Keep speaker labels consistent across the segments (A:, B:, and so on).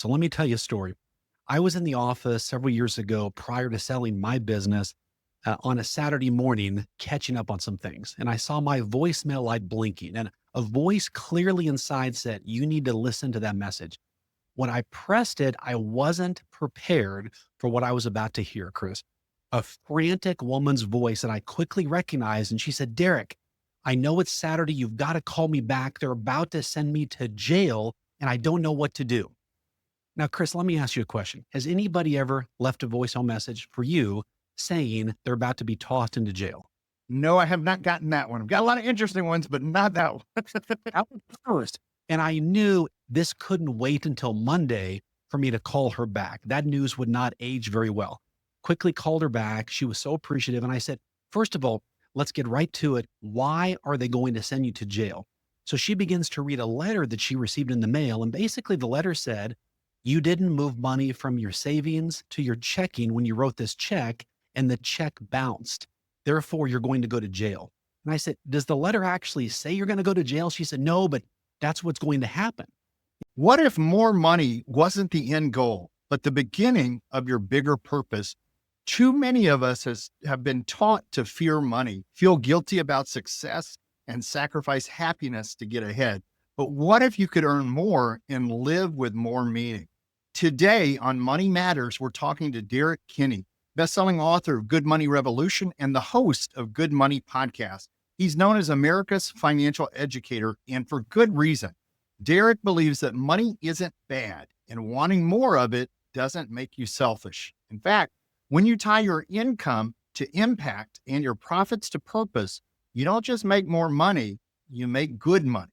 A: So let me tell you a story. I was in the office several years ago prior to selling my business on a Saturday morning, catching up on some things. And I saw my voicemail light blinking, and a voice clearly inside said, "You need to listen to that message." When I pressed it, I wasn't prepared for what I was about to hear, Chris. A frantic woman's voice that I quickly recognized. And she said, "Derrick, I know it's Saturday. You've got to call me back. They're about to send me to jail, and I don't know what to do." Now, Chris, let me ask you a question. Has anybody ever left a voicemail message for you saying they're about to be tossed into jail?
B: No, I have not gotten that one. I've got a lot of interesting ones, but not that one.
A: That was the first. And I knew this couldn't wait until Monday for me to call her back. That news would not age very well. Quickly called her back. She was so appreciative. And I said, "First of all, let's get right to it. Why are they going to send you to jail?" So she begins to read a letter that she received in the mail. And basically, the letter said, "You didn't move money from your savings to your checking when you wrote this check, and the check bounced. Therefore, you're going to go to jail." And I said, "Does the letter actually say you're going to go to jail?" She said, "No, but that's what's going to happen."
B: What if more money wasn't the end goal, but the beginning of your bigger purpose? Too many of us have been taught to fear money, feel guilty about success, and sacrifice happiness to get ahead. But what if you could earn more and live with more meaning? Today on Money Matters, we're talking to Derrick Kinney, bestselling author of Good Money Revolution and the host of Good Money Podcast. He's known as America's financial educator, and for good reason. Derrick believes that money isn't bad, and wanting more of it doesn't make you selfish. In fact, when you tie your income to impact and your profits to purpose, you don't just make more money, you make good money.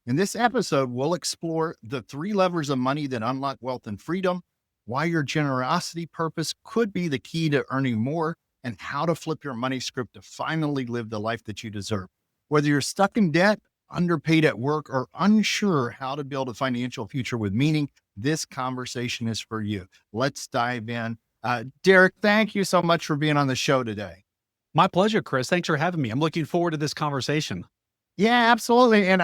B: In this episode, we'll explore the three levers of money that unlock wealth and freedom, why your generosity purpose could be the key to earning more, and how to flip your money script to finally live the life that you deserve. Whether you're stuck in debt, underpaid at work, or unsure how to build a financial future with meaning, this conversation is for you. Let's dive in. Derrick, thank you so much for being on the show today.
A: My pleasure, Chris. Thanks for having me. I'm looking forward to this conversation.
B: Yeah, absolutely. And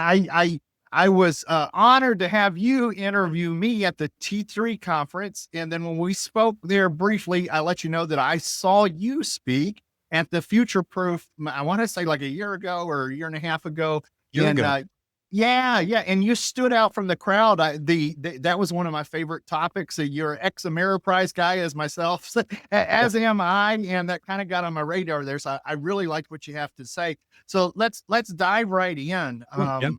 B: I was honored to have you interview me at the T3 conference. And then when we spoke there briefly, I let you know that I saw you speak at the Future Proof, I want to say like a year ago or a year and a half ago.
A: You're
B: And
A: good.
B: yeah. And you stood out from the crowd. That was one of my favorite topics. You're an ex-Ameriprise guy as myself,
A: Yeah.
B: as am I. And that kind of got on my radar there. So I really liked what you have to say. So let's dive right in.
A: Yeah.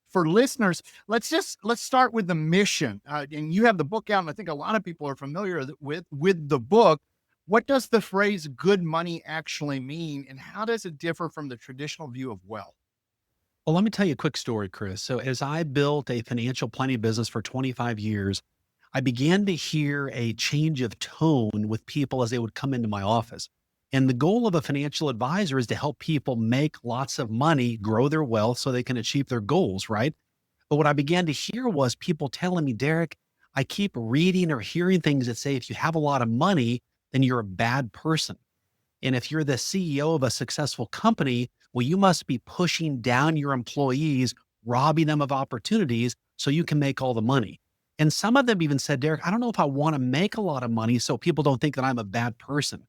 B: For listeners, let's start with the mission. And you have the book out, and I think a lot of people are familiar with the book. What does the phrase "good money" actually mean, and how does it differ from the traditional view of wealth?
A: Well, let me tell you a quick story, Chris. So, as I built a financial planning business for 25 years, I began to hear a change of tone with people as they would come into my office. And the goal of a financial advisor is to help people make lots of money, grow their wealth so they can achieve their goals, right? But what I began to hear was people telling me, "Derrick, I keep reading or hearing things that say if you have a lot of money, then you're a bad person. And if you're the CEO of a successful company, well, you must be pushing down your employees, robbing them of opportunities so you can make all the money." And some of them even said, "Derrick, I don't know if I want to make a lot of money so people don't think that I'm a bad person."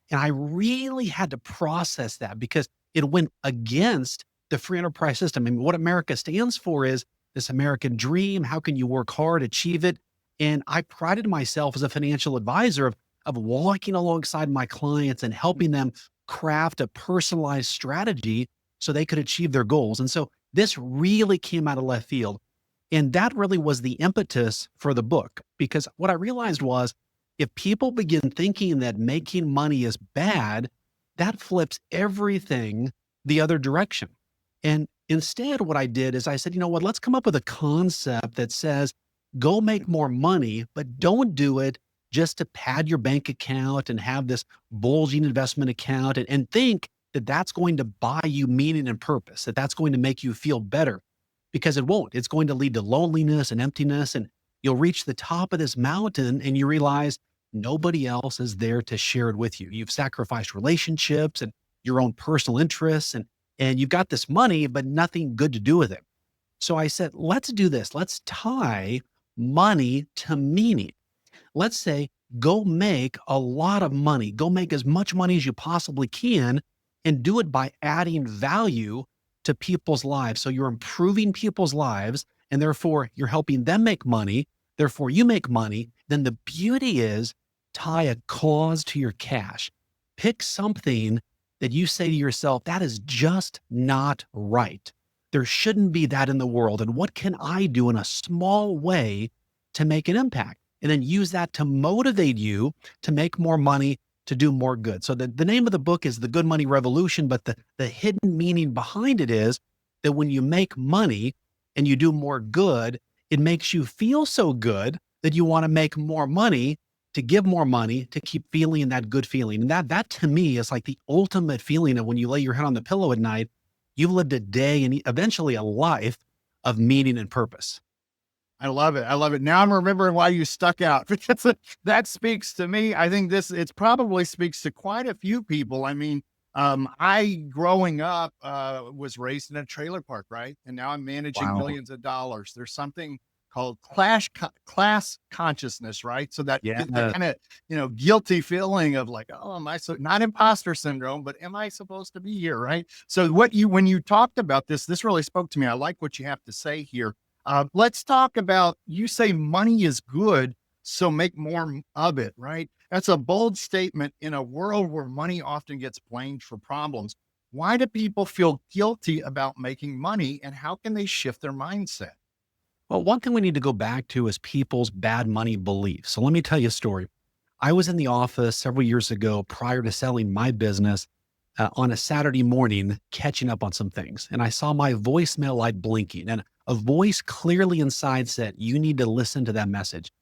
A: And I really had to process that because it went against the free enterprise system. I mean, what America stands for is this American dream. How can you work hard, achieve it? And I prided myself as a financial advisor of walking alongside my clients and helping them craft a personalized strategy so they could achieve their goals. And so this really came out of left field. And that really was the impetus for the book, because what I realized was if people begin thinking that making money is bad, that flips everything the other direction. And instead, what I did is I said, you know what, let's come up with a concept that says, go make more money, but don't do it just to pad your bank account and have this bulging investment account and think that that's going to buy you meaning and purpose, that that's going to make you feel better, because it won't. It's going to lead to loneliness and emptiness. And you'll reach the top of this mountain and you realize nobody else is there to share it with you. You've sacrificed relationships and your own personal interests, and you've got this money, but nothing good to do with it. So I said, let's do this. Let's tie money to meaning. Let's say go make a lot of money, go make as much money as you possibly can, and do it by adding value to people's lives. So you're improving people's lives, and therefore you're helping them make money. Therefore, you make money. Then the beauty is tie a cause to your cash. Pick something that you say to yourself, that is just not right. There shouldn't be that in the world. And what can I do in a small way to make an impact? And then use that to motivate you to make more money, to do more good. So the name of the book is The Good Money Revolution, but the hidden meaning behind it is that when you make money and you do more good, it makes you feel so good that you want to make more money, to give more money, to keep feeling that good feeling. And that to me is like the ultimate feeling of when you lay your head on the pillow at night, you've lived a day and eventually a life of meaning and purpose.
B: I love it. I love it. Now I'm remembering why you stuck out because that speaks to me. I think it probably speaks to quite a few people. I mean, I growing up was raised in a trailer park, right? And now I'm managing
A: Wow.
B: millions of dollars. There's something called class consciousness, right? So that
A: Yeah.
B: that kind of guilty feeling of like, oh, am I so not imposter syndrome, but am I supposed to be here, right? So when you talked about this really spoke to me. I like what you have to say here. Let's talk about, you say money is good, so make more of it, right? That's a bold statement in a world where money often gets blamed for problems. Why do people feel guilty about making money, and how can they shift their mindset?
A: Well, one thing we need to go back to is people's bad money beliefs. So let me tell you a story. I was in the office several years ago prior to selling my business on a Saturday morning, catching up on some things. And I saw my voicemail light blinking, and a voice clearly inside said, "You need to listen to that message."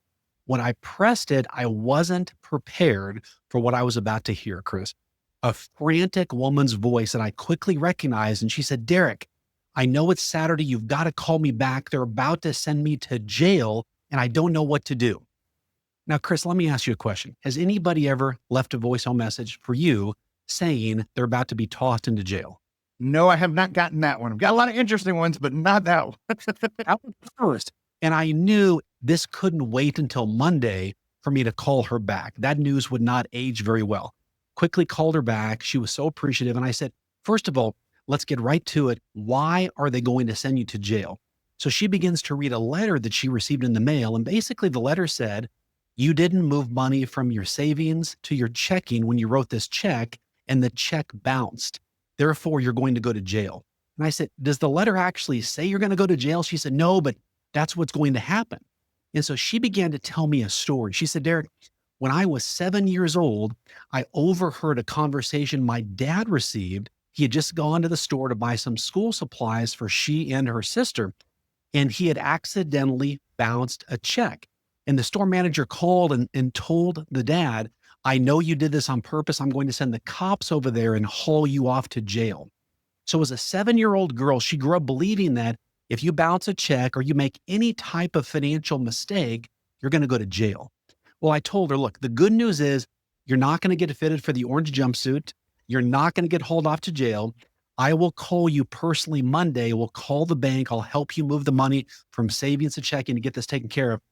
A: When I pressed it, I wasn't prepared for what I was about to hear, Chris. A frantic woman's voice that I quickly recognized. And she said, "Derrick, I know it's Saturday. You've got to call me back. They're about to send me to jail, and I don't know what to do." Now, Chris, let me ask you a question. Has anybody ever left a voicemail message for you saying they're about to be tossed into jail?
B: No, I have not gotten that one. I've got a lot of interesting ones, but not that one.
A: That was the first. And I knew this couldn't wait until Monday for me to call her back. That news would not age very well. Quickly called her back. She was so appreciative. And I said, first of all, let's get right to it. Why are they going to send you to jail? So she begins to read a letter that she received in the mail. And basically, the letter said, you didn't move money from your savings to your checking when you wrote this check, and the check bounced. Therefore, you're going to go to jail. And I said, does the letter actually say you're going to go to jail? She said, no, but that's what's going to happen. And so she began to tell me a story. She said, Derrick, when I was 7 years old, I overheard a conversation my dad received. He had just gone to the store to buy some school supplies for she and her sister, and he had accidentally bounced a check. And the store manager called and told the dad, I know you did this on purpose. I'm going to send the cops over there and haul you off to jail. So as a 7-year-old girl, she grew up believing that if you bounce a check or you make any type of financial mistake, you're going to go to jail. Well, I told her, look, the good news is you're not going to get fitted for the orange jumpsuit. You're not going to get hauled off to jail. I will call you personally Monday. We'll call the bank. I'll help you move the money from savings to checking to get this taken care of.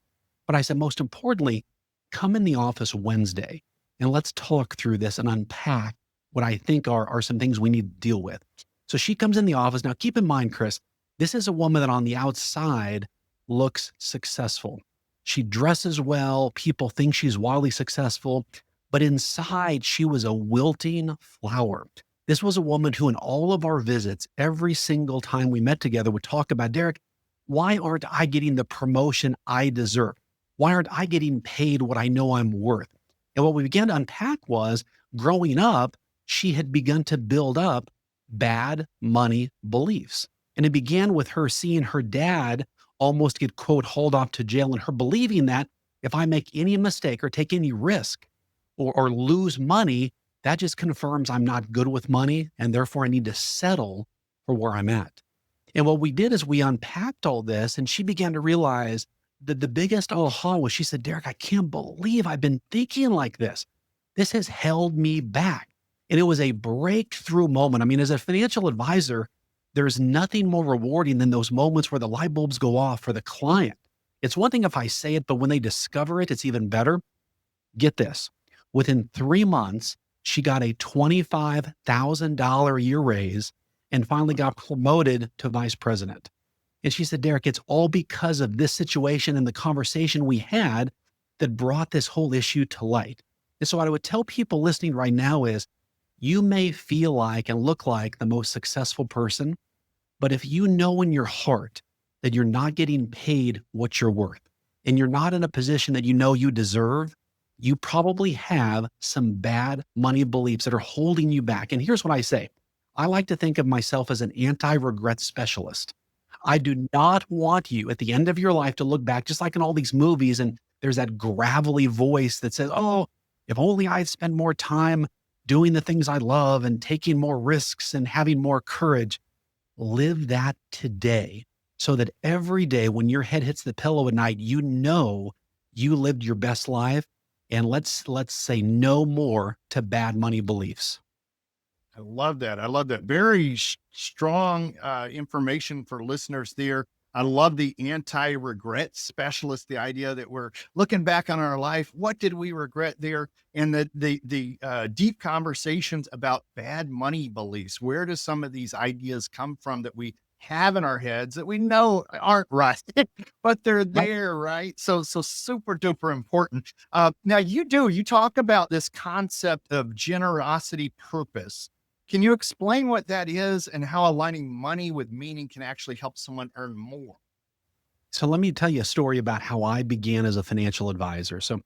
A: But I said, most importantly, come in the office Wednesday and let's talk through this and unpack what I think are some things we need to deal with. So she comes in the office. Now, keep in mind, Chris, this is a woman that on the outside looks successful. She dresses well. People think she's wildly successful, but inside she was a wilting flower. This was a woman who in all of our visits, every single time we met together, would talk about, Derrick, why aren't I getting the promotion I deserve? Why aren't I getting paid what I know I'm worth? And what we began to unpack was growing up, she had begun to build up bad money beliefs. And it began with her seeing her dad almost get, quote, hauled off to jail, and her believing that if I make any mistake or take any risk or lose money, that just confirms I'm not good with money, and therefore I need to settle for where I'm at. And what we did is we unpacked all this, and she began to realize that the biggest aha was, she said, Derrick, I can't believe I've been thinking like this. This has held me back. And it was a breakthrough moment. I mean, as a financial advisor, there's nothing more rewarding than those moments where the light bulbs go off for the client. It's one thing if I say it, but when they discover it, it's even better. Get this. Within 3 months, she got a $25,000 a year raise and finally got promoted to vice president. And she said, Derrick, it's all because of this situation and the conversation we had that brought this whole issue to light. And so what I would tell people listening right now is you may feel like and look like the most successful person, but if you know in your heart that you're not getting paid what you're worth and you're not in a position that you know you deserve, you probably have some bad money beliefs that are holding you back. And here's what I say. I like to think of myself as an anti-regret specialist. I do not want you at the end of your life to look back, just like in all these movies, and there's that gravelly voice that says, oh, if only I'd spent more time doing the things I love and taking more risks and having more courage. Live that today so that every day when your head hits the pillow at night, you know you lived your best life. And let's say no more to bad money beliefs.
B: I love that. I love that. Very strong information for listeners there. I love the anti-regret specialist, the idea that we're looking back on our life. What did we regret there? And the deep conversations about bad money beliefs. Where do some of these ideas come from that we have in our heads that we know aren't right, but they're there, right? So super duper important. Now you talk about this concept of generosity purpose. Can you explain what that is and how aligning money with meaning can actually help someone earn more?
A: So let me tell you a story about how I began as a financial advisor. So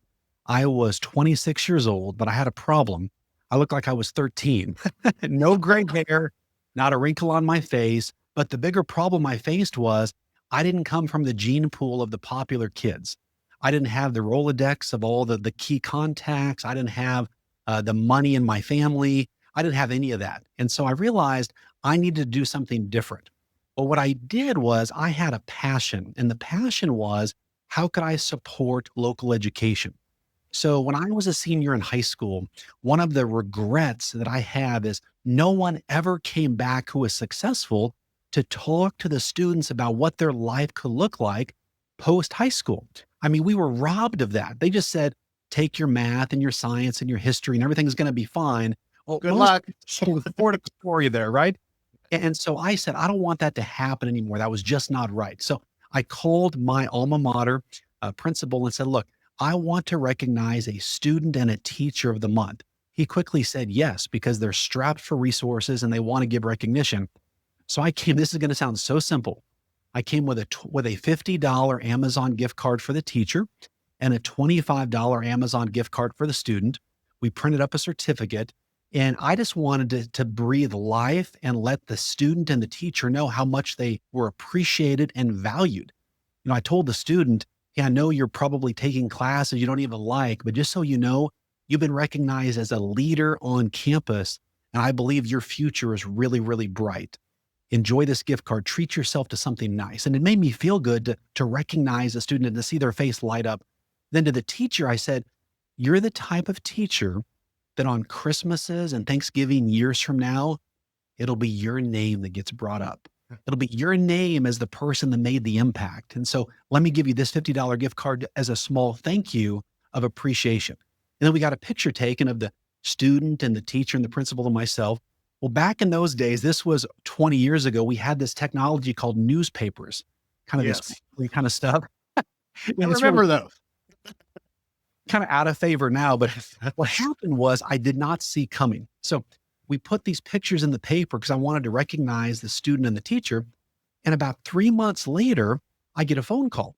A: I was 26 years old, but I had a problem. I looked like I was 13. No gray hair, not a wrinkle on my face. But the bigger problem I faced was I didn't come from the gene pool of the popular kids. I didn't have the Rolodex of all the key contacts. I didn't have the money in my family. I didn't have any of that. And so I realized I needed to do something different. But what I did was I had a passion, and the passion was how could I support local education? So when I was a senior in high school, one of the regrets that I have is no one ever came back who was successful to talk to the students about what their life could look like post high school. I mean, we were robbed of that. They just said, take your math and your science and your history and everything's going to be fine. Well,
B: Good
A: most
B: luck.
A: people afford for you there, right? And so I said, I don't want that to happen anymore. That was just not right. So I called my alma mater principal and said, look, I want to recognize a student and a teacher of the month. He quickly said yes, because they're strapped for resources and they want to give recognition. So I came, this is going to sound so simple. I came with a $50 Amazon gift card for the teacher and a $25 Amazon gift card for the student. We printed up a certificate, and I just wanted to breathe life and let the student and the teacher know how much they were appreciated and valued. You know, I told the student, yeah, I know you're probably taking classes you don't even like, but just so you know, you've been recognized as a leader on campus, and I believe your future is really, really bright. Enjoy this gift card, treat yourself to something nice. And it made me feel good to recognize a student and to see their face light up. Then to the teacher, I said, you're the type of teacher that on Christmases and Thanksgiving years from now, it'll be your name that gets brought up. It'll be your name as the person that made the impact. And so let me give you this $50 gift card as a small thank you of appreciation. And then we got a picture taken of the student and the teacher and the principal and myself. Well, back in those days, this was 20 years ago, we had this technology called newspapers, kind of
B: Yes.
A: this kind of stuff.
B: I
A: It's
B: remember
A: really
B: those.
A: kind of out of favor now, but what happened was I did not see coming. So we put these pictures in the paper because I wanted to recognize the student and the teacher. And about 3 months later, I get a phone call.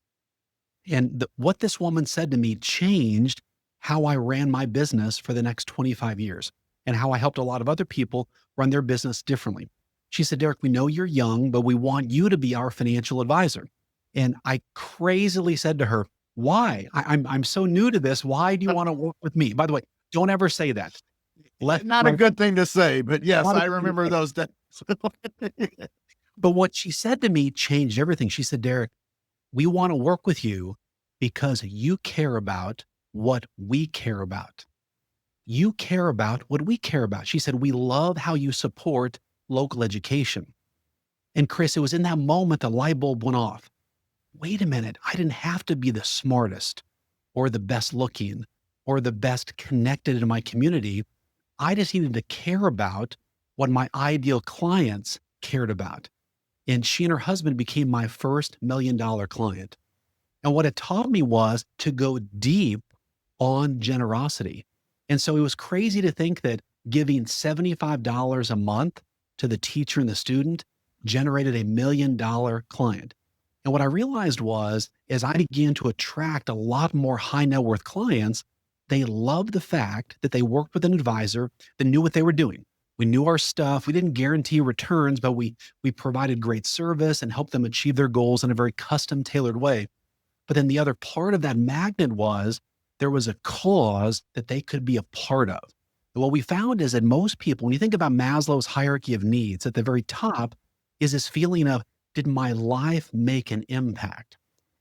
A: And what this woman said to me changed how I ran my business for the next 25 years and how I helped a lot of other people run their business differently. She said, Derrick, we know you're young, but we want you to be our financial advisor. And I crazily said to her, why? I'm so new to this. Why do you want to work with me? By the way, don't ever say that. Left,
B: Not a
A: right,
B: good thing to say, but yes,
A: not a
B: I
A: good thing to
B: remember
A: say.
B: those days.
A: But what she said to me changed everything. She said, Derrick, we want to work with you because you care about what we care about. You care about what we care about. She said, we love how you support local education. And Chris, it was in that moment the light bulb went off. wait a minute, I didn't have to be the smartest or the best looking or the best connected in my community. I just needed to care about what my ideal clients cared about. And she and her husband became my first $1 million client. And what it taught me was to go deep on generosity. And so it was crazy to think that giving $75 a month to the teacher and the student generated a $1 million client. And what I realized was, as I began to attract a lot more high net worth clients, they loved the fact that they worked with an advisor that knew what they were doing. We knew our stuff. We didn't guarantee returns, but we provided great service and helped them achieve their goals in a very custom tailored way. But then the other part of that magnet was there was a cause that they could be a part of. And what we found is that most people, when you think about Maslow's hierarchy of needs, at the very top is this feeling of, did my life make an impact?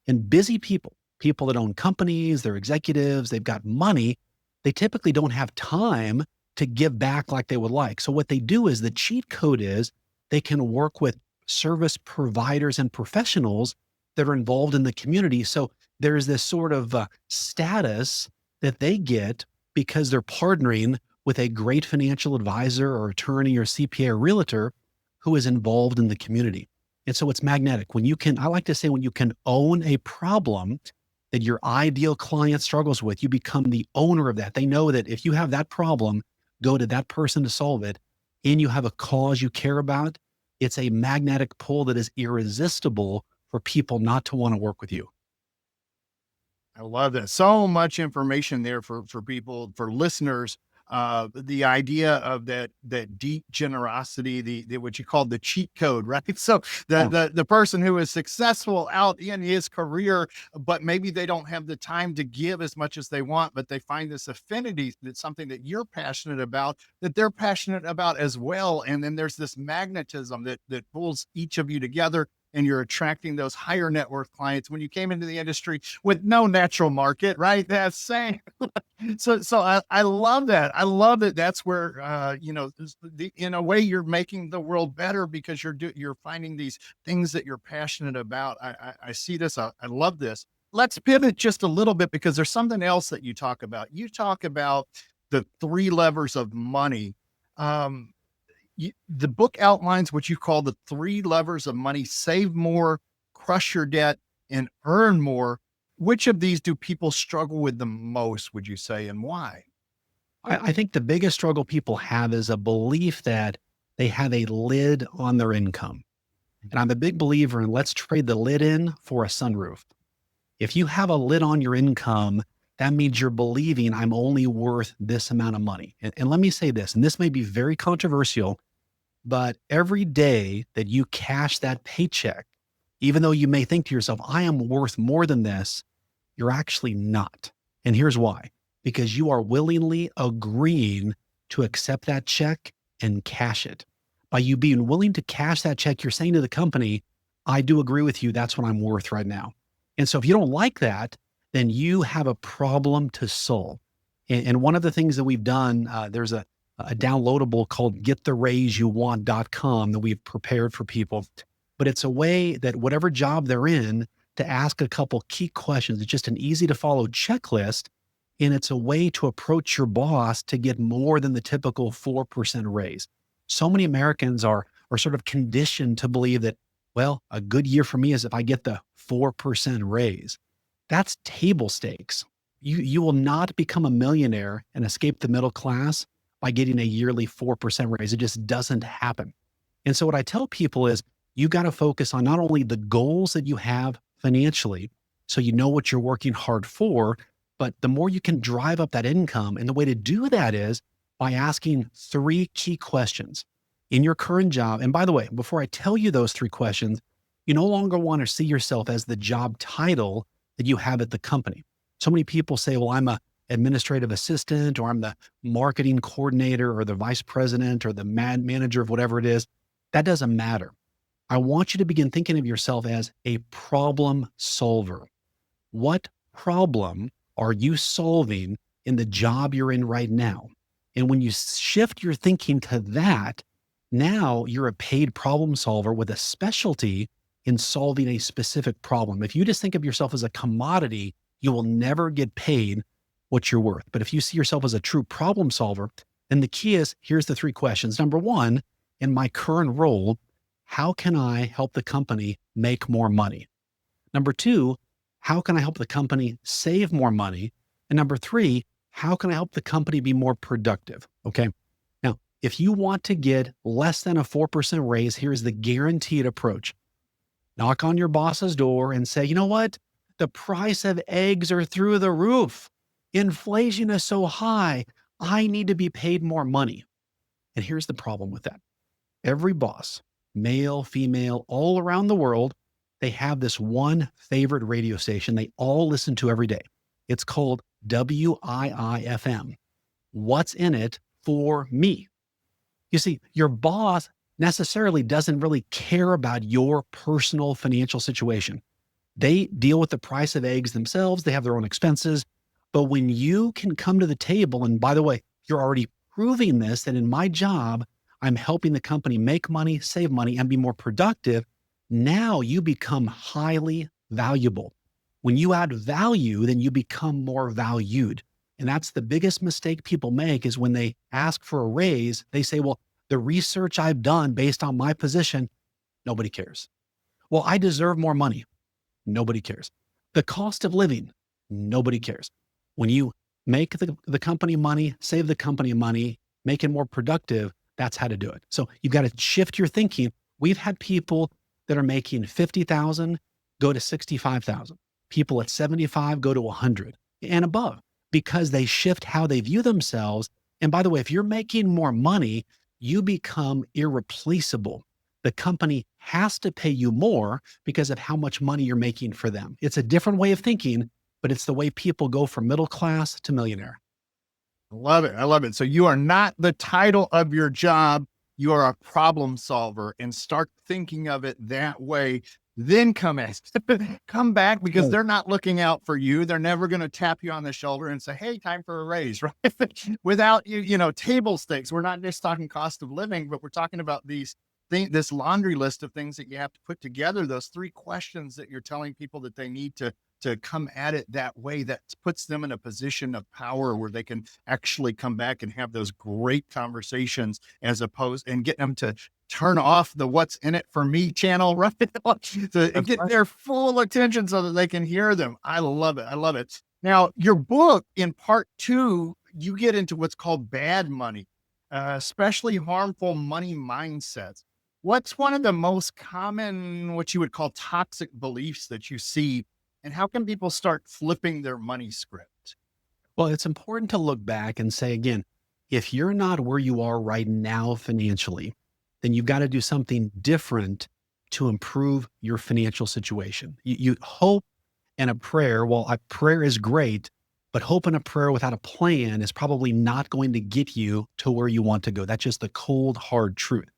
A: And busy people, people that own companies, they're executives, they've got money, they typically don't have time to give back like they would like. So what they do is the cheat code is they can work with service providers and professionals that are involved in the community. So there's this sort of status that they get because they're partnering with a great financial advisor or attorney or CPA or realtor who is involved in the community. And so it's magnetic. When you can, I like to say, when you can own a problem that your ideal client struggles with, you become the owner of that. They know that if you have that problem, go to that person to solve it, and you have a cause you care about, it's a magnetic pull that is irresistible for people not to want to work with you.
B: I love that. So much information there for people, for listeners. The idea of that deep generosity, the what you call the cheat code, right? So
A: Yeah.
B: the person who is successful out in his career, but maybe they don't have the time to give as much as they want, but they find this affinity that's something that you're passionate about, that they're passionate about as well. And then there's this magnetism that pulls each of you together, and you're attracting those higher net worth clients when you came into the industry with no natural market, right? That's saying. So I love that. I love that. That's where, in a way, you're making the world better because you're finding these things that you're passionate about. I see this. I love this. Let's pivot just a little bit because there's something else that you talk about. You talk about the three levers of money. Um, the book outlines what you call the three levers of money: save more, crush your debt, and earn more. Which of these do people struggle with the most, would you say, and why?
A: I think the biggest struggle people have is a belief that they have a lid on their income. And I'm a big believer in, let's trade the lid in for a sunroof. If you have a lid on your income, that means you're believing I'm only worth this amount of money. And let me say this, and this may be very controversial, but every day that you cash that paycheck, even though you may think to yourself, I am worth more than this, you're actually not. And here's why: because you are willingly agreeing to accept that check and cash it. By you being willing to cash that check, you're saying to the company, I do agree with you. That's what I'm worth right now. And so if you don't like that, then you have a problem to solve. And one of the things that we've done, there's a downloadable called gettheraiseyouwant.com that we've prepared for people. But it's a way that whatever job they're in, to ask a couple key questions. It's just an easy to follow checklist. And it's a way to approach your boss to get more than the typical 4% raise. So many Americans are sort of conditioned to believe that, well, a good year for me is if I get the 4% raise. That's table stakes. You will not become a millionaire and escape the middle class by getting a yearly 4% raise. It just doesn't happen. And so what I tell people is, you got to focus on not only the goals that you have financially, so you know what you're working hard for, but the more you can drive up that income. And the way to do that is by asking three key questions in your current job. And by the way, before I tell you those three questions, you no longer want to see yourself as the job title that you have at the company. So many people say, well, I'm a administrative assistant, or I'm the marketing coordinator, or the vice president, or the manager of whatever it is. That doesn't matter. I want you to begin thinking of yourself as a problem solver. What problem are you solving in the job you're in right now? And when you shift your thinking to that, now you're a paid problem solver with a specialty in solving a specific problem. If you just think of yourself as a commodity, you will never get paid what you're worth. But if you see yourself as a true problem solver, then the key is, here's the 3 questions. Number 1, in my current role, how can I help the company make more money? Number 2, how can I help the company save more money? And number 3, how can I help the company be more productive? Okay. Now, if you want to get less than a 4% raise, here's the guaranteed approach. Knock on your boss's door and say, you know what? The price of eggs are through the roof. Inflation is so high. I need to be paid more money. And here's the problem with that. Every boss, male, female, all around the world, they have this one favorite radio station they all listen to every day. It's called WIIFM. What's in it for me? You see, your boss necessarily doesn't really care about your personal financial situation. They deal with the price of eggs themselves. They have their own expenses. But when you can come to the table, and by the way, you're already proving this, that in my job, I'm helping the company make money, save money, and be more productive. Now you become highly valuable. When you add value, then you become more valued. And that's the biggest mistake people make, is when they ask for a raise, they say, well, the research I've done based on my position, nobody cares. Well, I deserve more money. Nobody cares. The cost of living, nobody cares. When you make the company money, save the company money, make it more productive, that's how to do it. So you've got to shift your thinking. We've had people that are making 50,000 go to 65,000. People at 75 go to 100 and above, because they shift how they view themselves. And by the way, if you're making more money, you become irreplaceable. The company has to pay you more because of how much money you're making for them. It's a different way of thinking, but it's the way people go from middle class to millionaire.
B: I love it. I love it. So you are not the title of your job. You are a problem solver, and start thinking of it that way. Then come back, because
A: Right.
B: they're not looking out for you. They're never going to tap you on the shoulder and say, hey, time for a raise, right? Without table stakes. We're not just talking cost of living, but we're talking about this laundry list of things that you have to put together. Those 3 questions that you're telling people that they need to come at it that way, that puts them in a position of power where they can actually come back and have those great conversations, as opposed and get them to turn off the what's in it for me channel, right? To
A: That's
B: get
A: right.
B: their full attention so that they can hear them. I love it. I love it. Now, your book, in part 2, you get into what's called bad money, especially harmful money mindsets. What's one of the most common, what you would call toxic beliefs that you see, and how can people start flipping their money script?
A: Well, it's important to look back and say again, if you're not where you are right now financially, then you've got to do something different to improve your financial situation. You hope and a prayer. Well, a prayer is great, but hope and a prayer without a plan is probably not going to get you to where you want to go. That's just the cold, hard truth.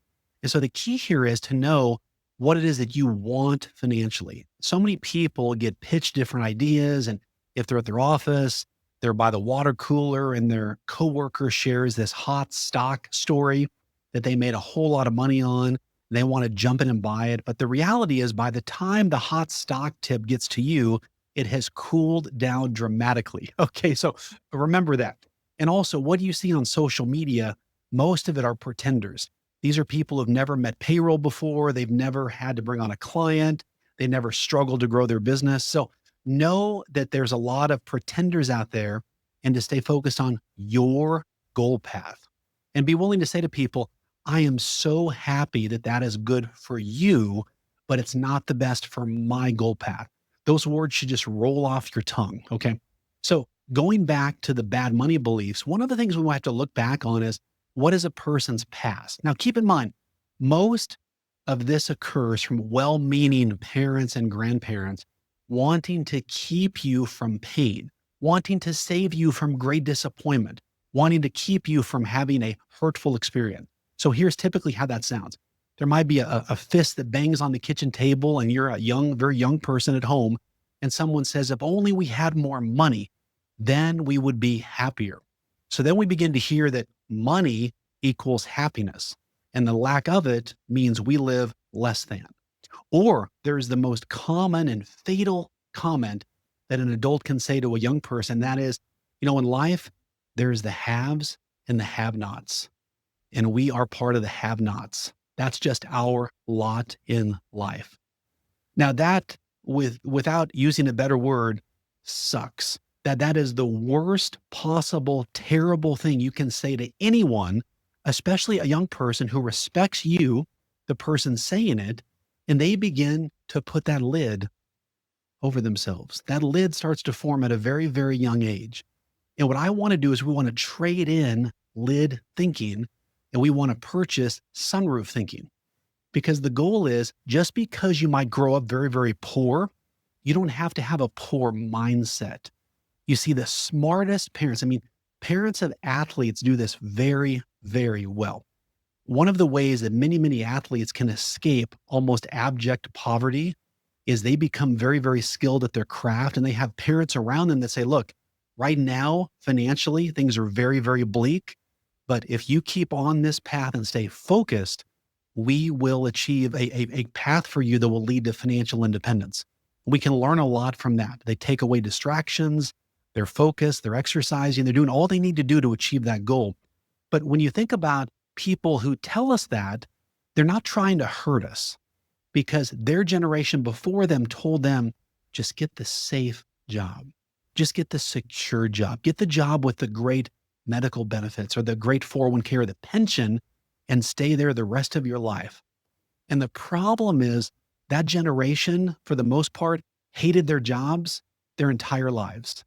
A: And so the key here is to know what it is that you want financially. So many people get pitched different ideas, and if they're at their office, they're by the water cooler and their coworker shares this hot stock story that they made a whole lot of money on. And they want to jump in and buy it. But the reality is, by the time the hot stock tip gets to you, it has cooled down dramatically. Okay, so remember that. And also, what do you see on social media? Most of it are pretenders. These are people who've never met payroll before. They've never had to bring on a client. They never struggled to grow their business. So know that there's a lot of pretenders out there, and to stay focused on your goal path and be willing to say to people, I am so happy that that is good for you, but it's not the best for my goal path. Those words should just roll off your tongue. Okay. So going back to the bad money beliefs, one of the things we might have to look back on is, what is a person's past? Now, keep in mind, most of this occurs from well-meaning parents and grandparents wanting to keep you from pain, wanting to save you from great disappointment, wanting to keep you from having a hurtful experience. So here's typically how that sounds. There might be a fist that bangs on the kitchen table, and you're a young, very young person at home, and someone says, if only we had more money, then we would be happier. So then we begin to hear that money equals happiness, and the lack of it means we live less than. Or there's the most common and fatal comment that an adult can say to a young person. That is, in life, there's the haves and the have nots, and we are part of the have nots. That's just our lot in life. Now that without using a better word, sucks. That is the worst possible terrible thing you can say to anyone, especially a young person who respects you, the person saying it, and they begin to put that lid over themselves. That lid starts to form at a very, very young age. And what I want to do is we want to trade in lid thinking and we want to purchase sunroof thinking. Because the goal is just because you might grow up very, very poor, you don't have to have a poor mindset. You see, the smartest parents, parents of athletes do this very, very well. One of the ways that many, many athletes can escape almost abject poverty is they become very, very skilled at their craft and they have parents around them that say, look, right now, financially, things are very, very bleak. But if you keep on this path and stay focused, we will achieve a path for you that will lead to financial independence. We can learn a lot from that. They take away distractions, they're focused, they're exercising, they're doing all they need to do to achieve that goal. But when you think about people who tell us that, they're not trying to hurt us because their generation before them told them, just get the safe job, just get the secure job, get the job with the great medical benefits or the great 401k or the pension and stay there the rest of your life. And the problem is that generation, for the most part, hated their jobs their entire lives.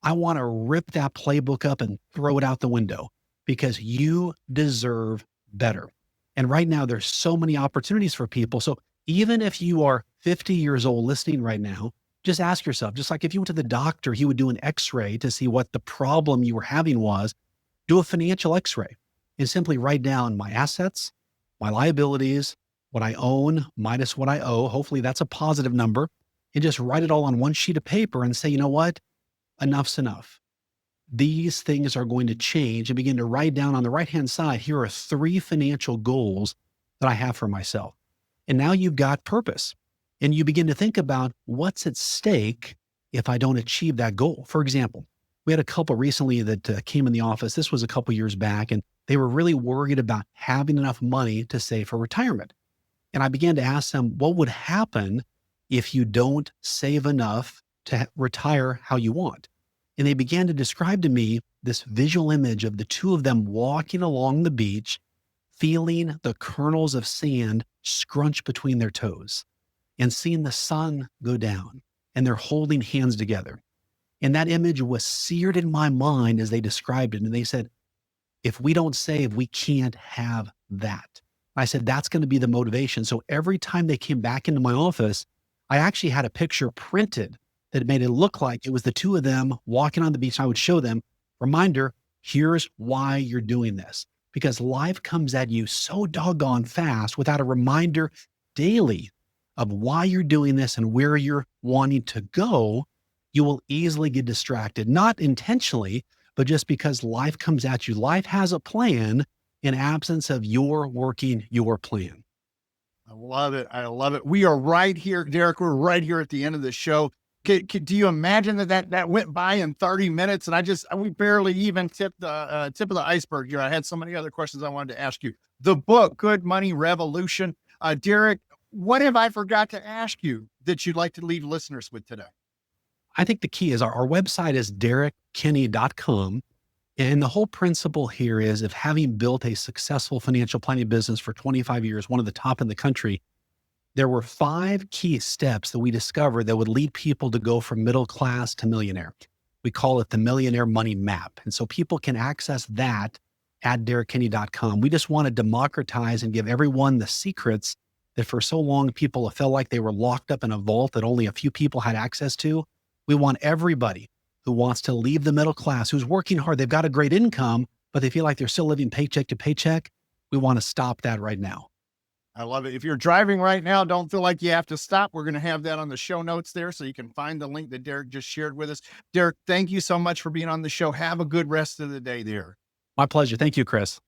A: I want to rip that playbook up and throw it out the window because you deserve better. And right now, there's so many opportunities for people. So even if you are 50 years old listening right now, just ask yourself, just like if you went to the doctor, he would do an x-ray to see what the problem you were having was, do a financial x-ray and simply write down my assets, my liabilities, what I own minus what I owe. Hopefully that's a positive number. And just write it all on one sheet of paper and say, you know what? Enough's enough. These things are going to change, and begin to write down on the right-hand side, here are 3 financial goals that I have for myself. And now you've got purpose. And you begin to think about what's at stake if I don't achieve that goal. For example, we had a couple recently that came in the office. This was a couple years back, and they were really worried about having enough money to save for retirement. And I began to ask them, what would happen if you don't save enough to retire how you want? And they began to describe to me this visual image of the two of them walking along the beach, feeling the kernels of sand scrunch between their toes and seeing the sun go down, and they're holding hands together. And that image was seared in my mind as they described it. And they said, if we don't save, we can't have that. I said, that's going to be the motivation. So every time they came back into my office, I actually had a picture printed that made it look like it was the two of them walking on the beach. I would show them, reminder, here's why you're doing this. Because life comes at you so doggone fast without a reminder daily of why you're doing this and where you're wanting to go, you will easily get distracted, not intentionally, but just because life comes at you. Life has a plan in absence of your working your plan.
B: I love it. I love it. We are right here, Derrick. We're right here at the end of the show. Do you imagine that went by in 30 minutes? And we barely even tipped the tip of the iceberg here. I had so many other questions I wanted to ask you. The book, Good Money Revolution. Derrick, what have I forgot to ask you that you'd like to leave listeners with today?
A: I think the key is our website is derrickkinney.com. And the whole principle here is, if having built a successful financial planning business for 25 years, one of the top in the country, there were 5 key steps that we discovered that would lead people to go from middle class to millionaire. We call it the Millionaire Money Map. And so people can access that at derrickkinney.com. We just want to democratize and give everyone the secrets that for so long people have felt like they were locked up in a vault that only a few people had access to. We want everybody who wants to leave the middle class, who's working hard, they've got a great income, but they feel like they're still living paycheck to paycheck. We want to stop that right now.
B: I love it. If you're driving right now, don't feel like you have to stop. We're going to have that on the show notes there, so you can find the link that Derrick just shared with us. Derrick, thank you so much for being on the show. Have a good rest of the day there.
A: My pleasure. Thank you, Chris.